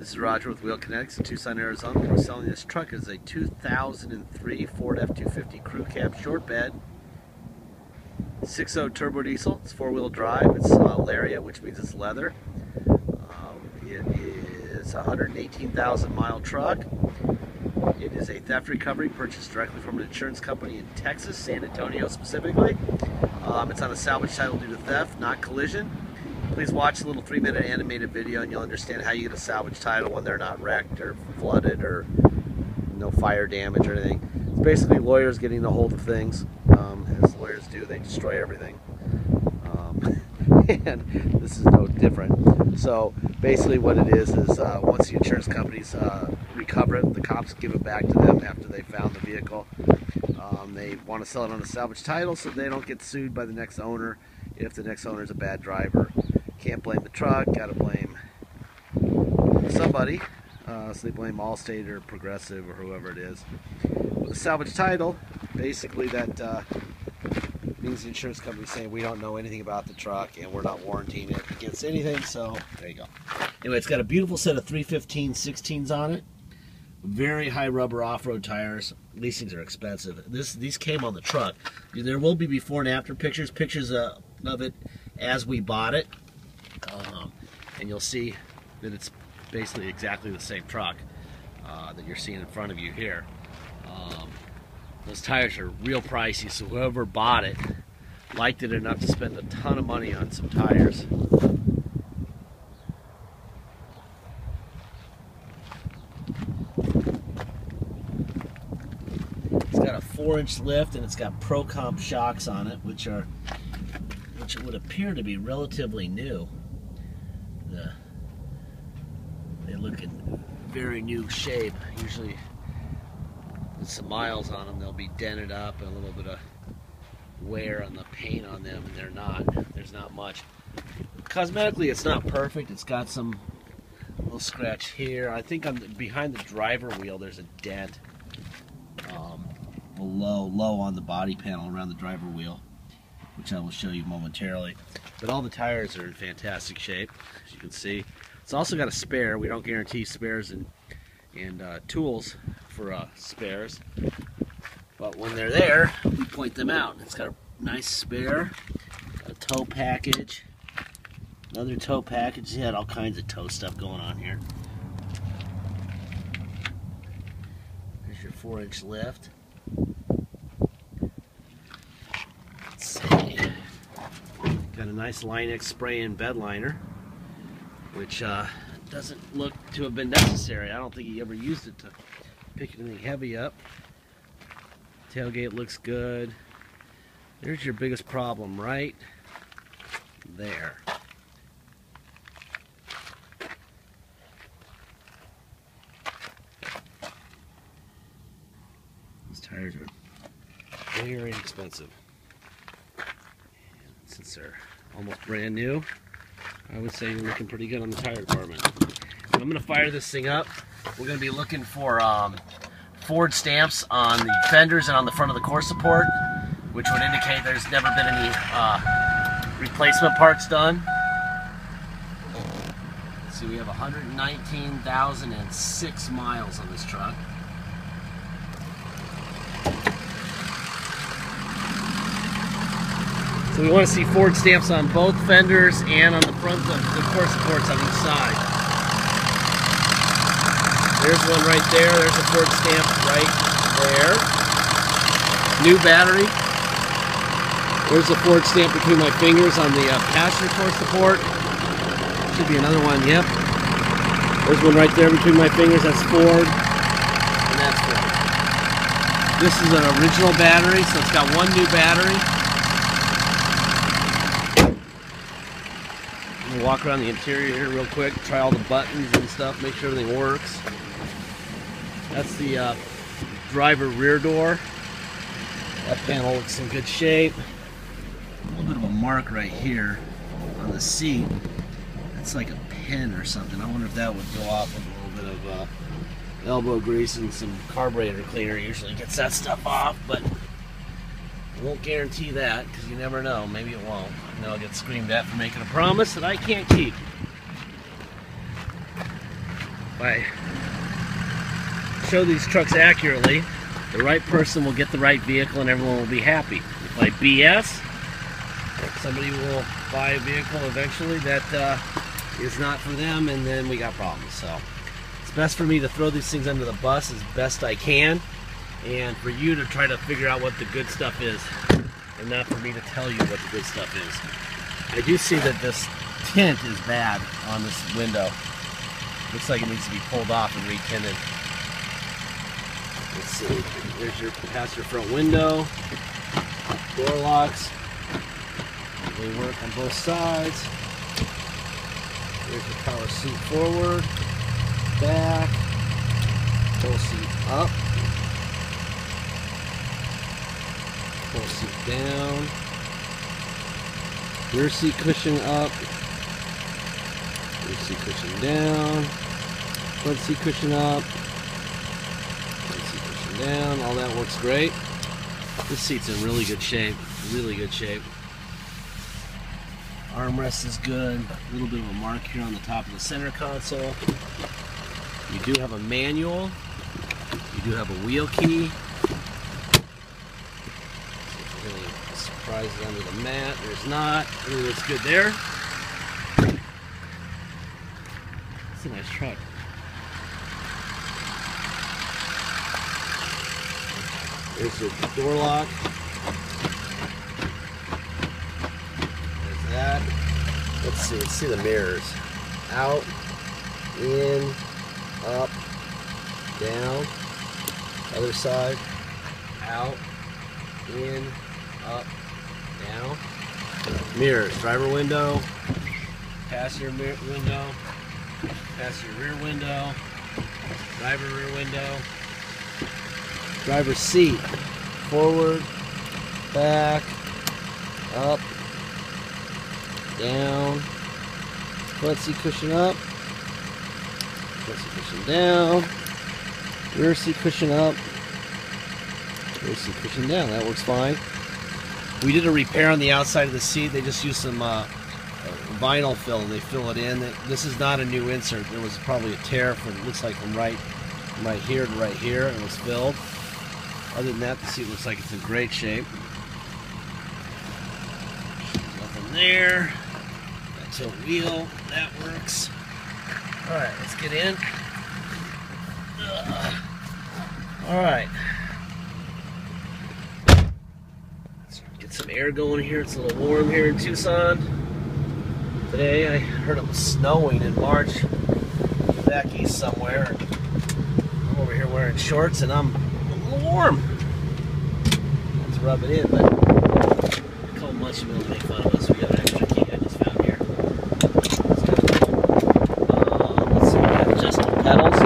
This is Roger with Wheel Kinetics in Tucson, Arizona. We're selling this truck as a 2003 Ford F250 crew cab short bed, 6.0 turbo diesel. It's four-wheel drive. It's Lariat, which means it's leather. It is a 118,000 mile truck. It is a theft recovery purchased directly from an insurance company in Texas, San Antonio specifically. It's on a salvage title due to theft, not collision. Please watch a little 3-minute animated video and you'll understand how you get a salvage title when they're not wrecked or flooded or no fire damage or anything. It's basically lawyers getting a hold of things, as lawyers do. They destroy everything. And this is no different. So basically what it is once the insurance companies recover it, the cops give it back to them after they found the vehicle. They want to sell it on a salvage title so they don't get sued by the next owner if the next owner is a bad driver. Can't blame the truck, gotta blame somebody. So they blame Allstate or Progressive or whoever it is. With a salvage title, basically that means the insurance company saying we don't know anything about the truck and we're not warranting it against anything. So there you go. Anyway, it's got a beautiful set of 315 16s on it. Very high rubber off-road tires. These things are expensive. These came on the truck. There will be before and after pictures of it as we bought it, and you'll see that it's basically exactly the same truck that you're seeing in front of you here. Those tires are real pricey, so whoever bought it liked it enough to spend a ton of money on some tires. It's got a 4-inch lift and it's got Pro Comp shocks on it, which would appear to be relatively new. They look in very new shape. Usually with some miles on them they'll be dented up and a little bit of wear on the paint on them, and they're not. There's not much. Cosmetically it's not perfect. It's got some little scratch here. I think behind the driver wheel there's a dent low on the body panel around the driver wheel, which I will show you momentarily. But all the tires are in fantastic shape, as you can see. It's also got a spare. We don't guarantee spares and tools for spares, but when they're there, we point them out. It's got a nice spare, a tow package, another tow package. It had all kinds of tow stuff going on here. There's your 4-inch lift. Let's see. Got a nice Linex spray-in bed liner, which doesn't look to have been necessary. I don't think he ever used it to pick anything heavy up. Tailgate looks good. There's your biggest problem right there. These tires are very expensive. And since they're almost brand new, I would say you're looking pretty good on the tire department. I'm going to fire this thing up. We're going to be looking for Ford stamps on the fenders and on the front of the core support, which would indicate there's never been any replacement parts done. Let's see, we have 119,006 miles on this truck. So we want to see Ford stamps on both fenders and on the front of the core supports on each side. There's one right there. There's a Ford stamp right there. New battery. There's a Ford stamp between my fingers on the passenger core support. Should be another one, yep. There's one right there between my fingers. That's Ford. And that's Ford. This is an original battery, so it's got one new battery. Walk around the interior here real quick, try all the buttons and stuff, make sure everything works. That's the driver rear door. That panel looks in good shape. A little bit of a mark right here on the seat. That's like a pin or something. I wonder if that would go off with a little bit of elbow grease and some carburetor cleaner. Usually gets that stuff off, but I won't guarantee that because you never know. Maybe it won't. I know I'll get screamed at for making a promise that I can't keep. I show these trucks accurately, the right person will get the right vehicle and everyone will be happy. If I BS, somebody will buy a vehicle eventually that is not for them, and then we got problems. So it's best for me to throw these things under the bus as best I can, and for you to try to figure out what the good stuff is, and not for me to tell you what the good stuff is. I do see that this tint is bad on this window. Looks like it needs to be pulled off and retinted. Let's see, there's your passenger front window, door locks, they work on both sides. There's your power seat forward, back, full seat up, full seat down, rear seat cushion up, rear seat cushion down, front seat cushion up, front seat cushion down. All that works great. This seat's in really good shape, really good shape. Armrest is good. A little bit of a mark here on the top of the center console. You do have a manual. You do have a wheel key. See if there's any surprises under the mat. There's not. Everything looks good there. It's a nice truck. There's your door lock. There's that. Let's see the mirrors. Out, in, up, down. Other side. Out, in, up, down. Mirrors. Driver window. Passenger window. Passenger rear window. Driver rear window. Driver's seat, forward, back, up, down, front seat cushion up, front seat cushion down, rear seat cushion up, rear seat cushion down. That works fine. We did a repair on the outside of the seat. They just used some vinyl fill and they fill it in. This is not a new insert. There was probably a tear from, looks like from right here to right here, and it was filled. Other than that, the seat looks like it's in great shape. Nothing there. That tilt wheel, that works. Alright, let's get in. Alright. Let's get some air going here. It's a little warm here in Tucson. Today, I heard it was snowing in March back east somewhere. I'm over here wearing shorts and I'm warm. Let's rub it in, but cold much of it will make fun of us. We got an extra key I just found here. Let's see, we got adjustable pedals.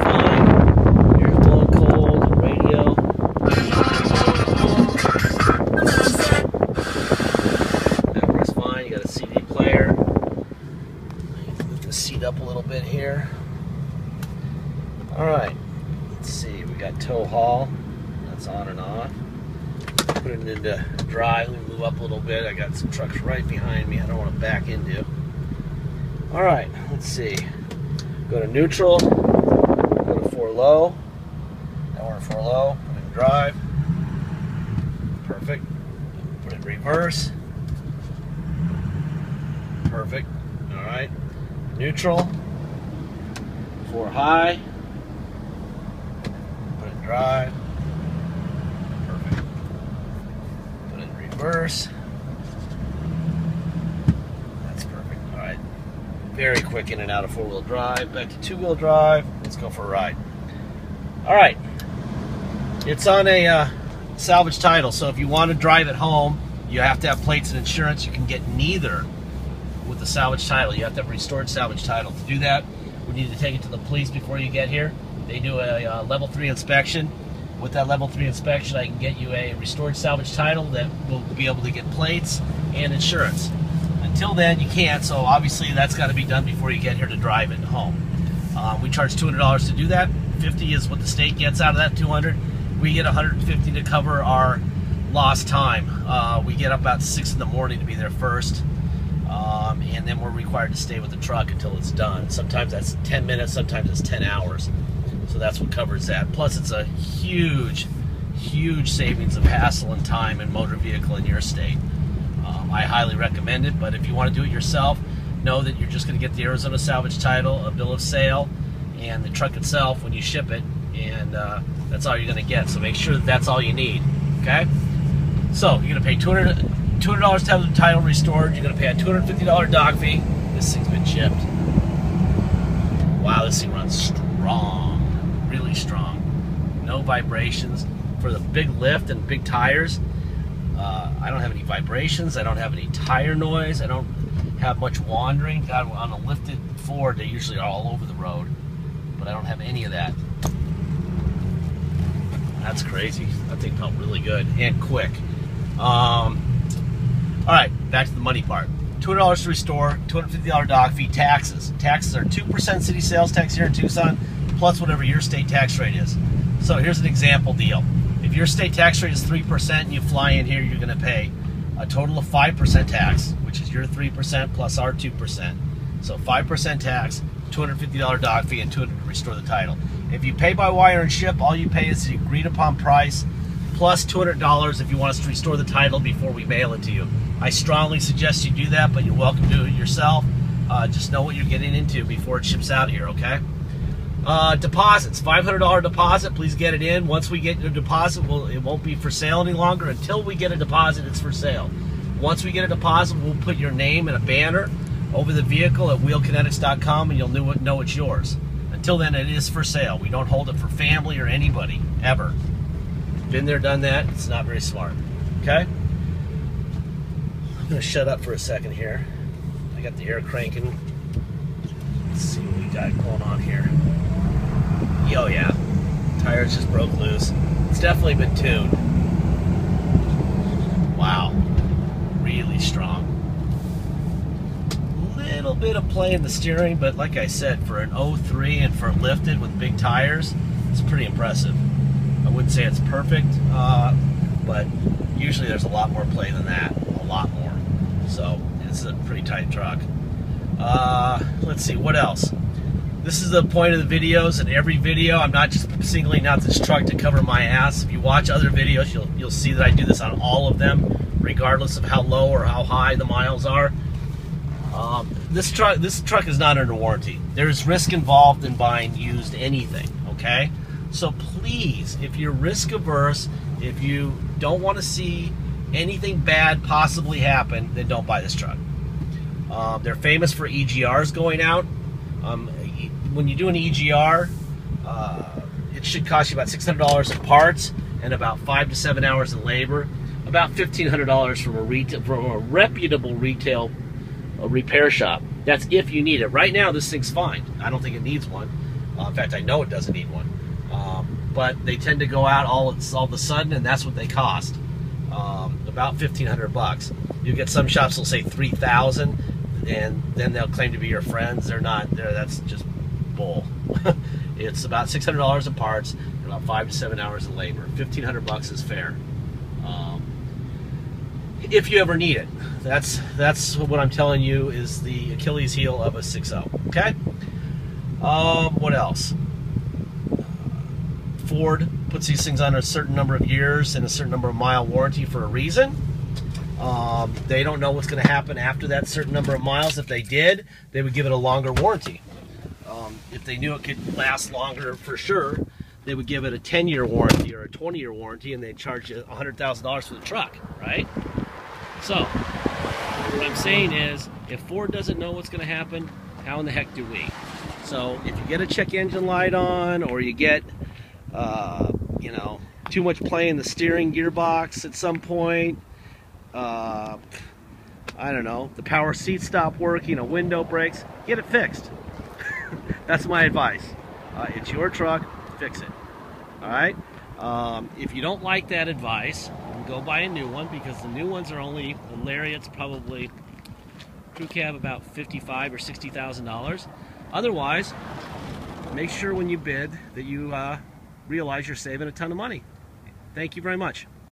Fine. Air's blowing cold, radio. That works fine. You got a CD player. Move the seat up a little bit here. Alright, let's see, we got tow haul. That's on and off. Put it into drive. Let me move up a little bit. I got some trucks right behind me I don't want to back into. Alright, let's see. Go to neutral. Go to 4 low. Now we're in 4 low. Put it in drive. Perfect. Put it in reverse. Perfect. Alright. Neutral. 4 high. Put it in drive. Perfect. Put it in reverse. That's perfect. Alright. Very quick in and out of 4-wheel drive. Back to 2-wheel drive. Let's go for a ride. Alright. It's on a salvage title, so if you want to drive it home, you have to have plates and insurance. You can get neither with the salvage title. You have to have a restored salvage title. To do that, we need to take it to the police before you get here. They do a level 3 inspection. With that level 3 inspection, I can get you a restored salvage title that will be able to get plates and insurance. Until then, you can't, so obviously that's got to be done before you get here to drive it home. We charge $200 to do that. $50 is what the state gets out of that. $200. We get $150 to cover our lost time. We get up about 6 in the morning to be there first, and then we're required to stay with the truck until it's done. Sometimes that's 10 minutes, sometimes it's 10 hours. So that's what covers that. Plus it's a huge savings of hassle and time in motor vehicle in your state. I highly recommend it, but if you want to do it yourself, know that you're just going to get the Arizona salvage title, a bill of sale, and the truck itself when you ship it, and that's all you're going to get. So make sure that that's all you need, okay? So you're going to pay $200 to have the title restored. You're going to pay a $250 dock fee. This thing's been chipped. Wow, this thing runs strong, really strong. No vibrations. For the big lift and big tires, I don't have any vibrations. I don't have any tire noise. I don't have much wandering. God, on a lifted Ford, they usually are all over the road, but I don't have any of that. That's crazy. That thing felt really good and quick. All right, back to the money part. $200 to restore, $250 dock fee, taxes. Taxes are 2% city sales tax here in Tucson, plus whatever your state tax rate is. So here's an example deal. If your state tax rate is 3% and you fly in here, you're going to pay a total of 5% tax, which is your 3% plus our 2%. So 5% tax, $250 dock fee, and $200 to restore the title. If you pay by wire and ship, all you pay is the agreed upon price plus $200 if you want us to restore the title before we mail it to you. I strongly suggest you do that, but you're welcome to do it yourself. Just know what you're getting into before it ships out here, okay? Deposits, $500 deposit, please get it in. Once we get your deposit, it won't be for sale any longer. Until we get a deposit, it's for sale. Once we get a deposit, we'll put your name and a banner over the vehicle at wheelkinetics.com, and you'll know it's yours. Until then, it is for sale. We don't hold it for family or anybody, ever. Been there, done that. It's not very smart, okay? I'm going to shut up for a second here. I got the air cranking. Let's see what we got going on here. Oh yeah, tires just broke loose. It's definitely been tuned. Wow, really strong. Little bit of play in the steering, but like I said, for an 03 and for lifted with big tires, it's pretty impressive. I wouldn't say it's perfect, but usually there's a lot more play than that, a lot more. So it's a pretty tight truck. Let's see, what else? This is the point of the videos. In every video, I'm not just singling out this truck to cover my ass. If you watch other videos, you'll see that I do this on all of them, regardless of how low or how high the miles are. This truck is not under warranty. There's risk involved in buying used anything, okay? So please, if you're risk averse, if you don't want to see anything bad possibly happen, then don't buy this truck. They're famous for EGRs going out. When you do an EGR, it should cost you about $600 in parts and about 5 to 7 hours in labor, about $1,500 from a reputable retail repair shop. That's if you need it. Right now, this thing's fine. I don't think it needs one. In fact, I know it doesn't need one. But they tend to go out all of a sudden, and that's what they cost. About $1,500. You get some shops will say $3,000, and then they'll claim to be your friends. They're not. That's just bull. It's about $600 in parts and about 5 to 7 hours in labor. $1,500 is fair. If you ever need it. That's what I'm telling you is the Achilles heel of a 6.0. Okay. What else? Ford puts these things on a certain number of years and a certain number of mile warranty for a reason. They don't know what's going to happen after that certain number of miles. If they did, they would give it a longer warranty. If they knew it could last longer for sure, they would give it a 10-year warranty or a 20-year warranty, and they'd charge you $100,000 for the truck, right? So, what I'm saying is, if Ford doesn't know what's going to happen, how in the heck do we? So, if you get a check engine light on, or you get, you know, too much play in the steering gearbox at some point, I don't know, the power seat stopped working, a window breaks, get it fixed. That's my advice. It's your truck, fix it. All right? If you don't like that advice, go buy a new one, because the new ones are only, the Lariat's probably crew cab about $55,000 or $60,000. Otherwise, make sure when you bid that you realize you're saving a ton of money. Thank you very much.